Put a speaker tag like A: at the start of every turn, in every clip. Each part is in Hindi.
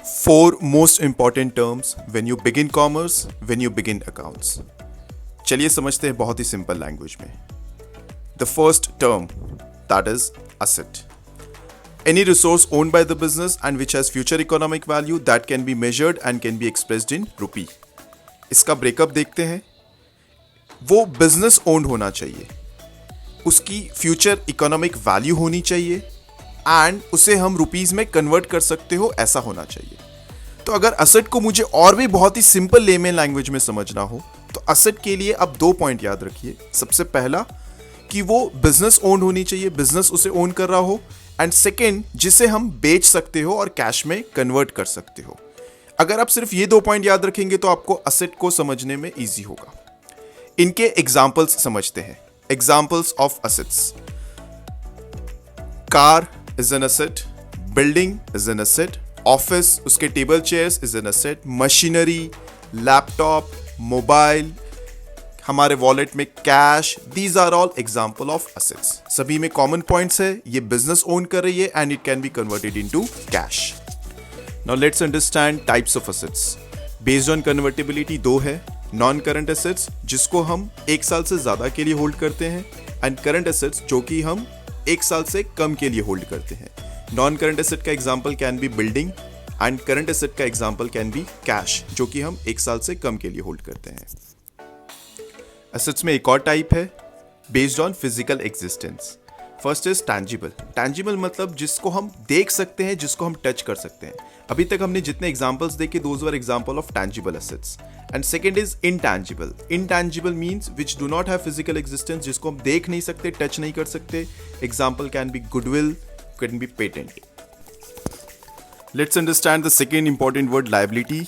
A: Four most important terms when you begin commerce, when you begin accounts. चलिए समझते हैं बहुत ही सिंपल लैंग्वेज में. The first term, that is asset. Any resource owned by the business and which has future economic value that can be measured and can be expressed in rupee. इसका ब्रेकअप देखते हैं. वो बिजनेस ओन्ड होना चाहिए, उसकी फ्यूचर इकोनॉमिक वैल्यू होनी चाहिए एंड उसे हम रुपीज में कन्वर्ट कर सकते हो, ऐसा होना चाहिए. तो अगर असेट को मुझे और भी बहुत ही सिंपल लेमन लैंग्वेज में समझना हो तो असेट के लिए अब दो पॉइंट याद रखिए. सबसे पहला कि वो बिजनेस ओन्ड होनी चाहिए, बिजनेस उसे ओन कर रहा हो, एंड सेकेंड जिसे हम बेच सकते हो और कैश में कन्वर्ट कर सकते हो. अगर आप सिर्फ ये दो पॉइंट याद रखेंगे तो आपको असेट को समझने में ईजी होगा. इनके एग्जाम्पल्स समझते हैं. Examples of assets: car is an asset, building is an asset, office उसके table chairs is an asset, machinery, laptop, mobile, हमारे वॉलेट में cash, these are all example of assets. सभी में कॉमन पॉइंट्स है, ये बिजनेस ओन कर रही है and it can be converted into cash. Now let's understand types of assets. Based on convertibility दो है: नॉन करंट एसेट्स जिसको हम एक साल से ज्यादा के लिए होल्ड करते हैं, एंड करंट एसेट्स जो कि हम एक साल से कम के लिए होल्ड करते हैं. नॉन करंट एसेट का example can be building and current asset का एग्जांपल कैन बी कैश जो कि हम एक साल से कम के लिए होल्ड करते हैं. एसेट्स में एक और टाइप है based on physical existence. First is tangible. Tangible मतलब जिसको हम देख सकते हैं, जिसको हम टच कर सकते हैं. अभी तक हमने जितने एग्जांपल्स देखे those were example of tangible assets. And second is intangible. Intangible means which do not have physical existence, जिसको हम देख नहीं सकते, टच नहीं कर सकते. Example can be goodwill, can be patent. Let's understand the second important word, liability.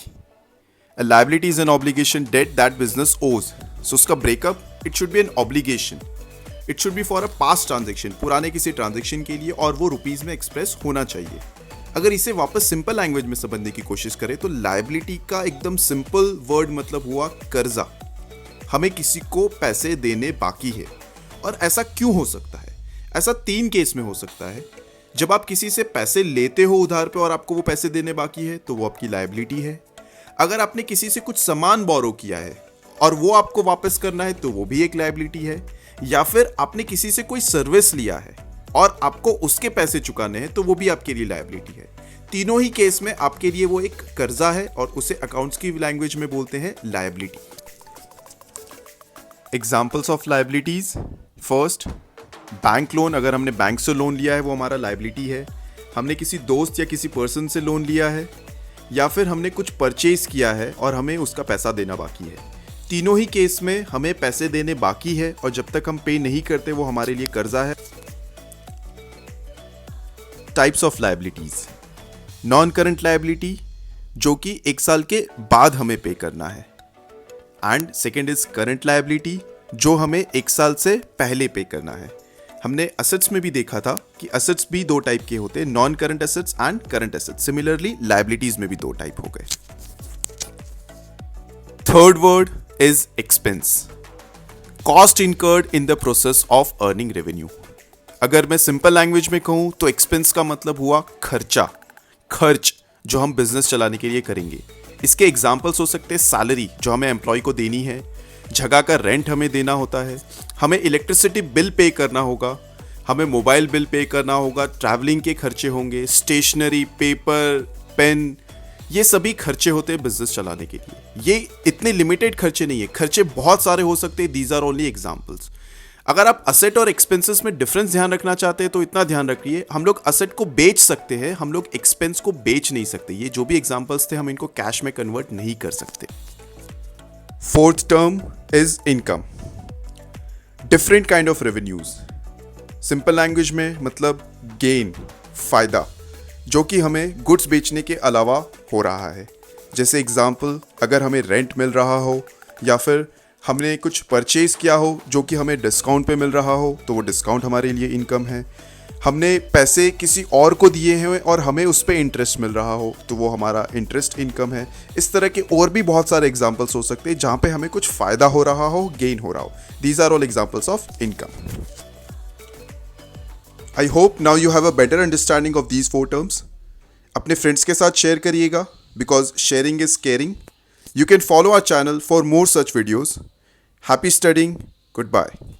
A: A liability is an obligation, debt that business owes. So उसका breakup, it should be an obligation. It should be for a past transaction, पुराने किसी ट्रांजेक्शन के लिए, और वो रुपीज में एक्सप्रेस होना चाहिए. अगर इसे वापस सिंपल लैंग्वेज में समझने की कोशिश करें तो लायबिलिटी का एकदम सिंपल वर्ड मतलब हुआ कर्जा. हमें किसी को पैसे देने बाकी है. और ऐसा क्यों हो सकता है? ऐसा तीन केस में हो सकता है. जब आप किसी से पैसे लेते हो उधार पे और आपको वो पैसे देने बाकी है तो वो आपकी लायबिलिटी है. अगर आपने किसी से कुछ सामान बोरो किया है और वो आपको वापस करना है तो वो भी एक लायबिलिटी है. या फिर आपने किसी से कोई सर्विस लिया है और आपको उसके पैसे चुकाने हैं तो वो भी आपके लिए लायबिलिटी है. तीनों ही केस में आपके लिए वो एक कर्जा है और उसे अकाउंट्स की लैंग्वेज में बोलते हैं liability. Examples of liabilities: first, bank loan. अगर हमने बैंक से लोन लिया है वो हमारा लायबिलिटी है. हमने किसी दोस्त या किसी पर्सन से लोन लिया है, या फिर हमने कुछ परचेज किया है और हमें उसका पैसा देना बाकी है. तीनों ही केस में हमें पैसे देने बाकी है और जब तक हम पे नहीं करते वो हमारे लिए कर्जा है. Types of liabilities: non current liability जो कि एक साल के बाद हमें पे करना है, and second is current liability जो हमें एक साल से पहले पे करना है. हमने असेट्स में भी देखा था कि असेट्स भी दो टाइप के होते हैं, non current assets and current assets. Similarly liabilities में भी दो टाइप हो गए. Third word is expense. Cost incurred in the process of earning revenue. अगर मैं सिंपल लैंग्वेज में कहूं तो एक्सपेंस का मतलब हुआ खर्चा, खर्च जो हम बिजनेस चलाने के लिए करेंगे. इसके एग्जाम्पल्स हो सकते हैं सैलरी जो हमें एम्प्लॉय को देनी है, जगह का रेंट हमें देना होता है, हमें इलेक्ट्रिसिटी बिल पे करना होगा, हमें मोबाइल बिल पे करना होगा, ट्रैवलिंग के खर्चे होंगे, स्टेशनरी, पेपर, पेन, ये सभी खर्चे होते हैं बिजनेस चलाने के लिए. ये इतने लिमिटेड खर्चे नहीं है, खर्चे बहुत सारे हो सकते हैं. These are only examples. अगर आप असेट और एक्सपेंसेस में डिफरेंस ध्यान रखना चाहते हैं तो इतना ध्यान रखिए, हम लोग असेट को बेच सकते हैं, हम लोग एक्सपेंस को बेच नहीं सकते. ये जो भी एग्जाम्पल्स थे हम इनको कैश में कन्वर्ट नहीं कर सकते. Fourth term is income. Different kind of revenues. Simple language में मतलब गेन, फायदा जो कि हमें गुड्स बेचने के अलावा हो रहा है. जैसे एग्जाम्पल, अगर हमें रेंट मिल रहा हो या फिर हमने कुछ परचेज किया हो जो कि हमें डिस्काउंट पे मिल रहा हो तो वो डिस्काउंट हमारे लिए इनकम है. हमने पैसे किसी और को दिए हैं और हमें उस पर इंटरेस्ट मिल रहा हो तो वो हमारा इंटरेस्ट इनकम है. इस तरह के और भी बहुत सारे एग्जाम्पल्स हो सकते हैं जहाँ पे हमें कुछ फ़ायदा हो रहा हो, गेन हो रहा हो. These are all examples of income. I hope now you have a better understanding of these four terms. अपने फ्रेंड्स के साथ शेयर करिएगा, because sharing is caring. You can follow our channel for more such videos. Happy studying. Goodbye.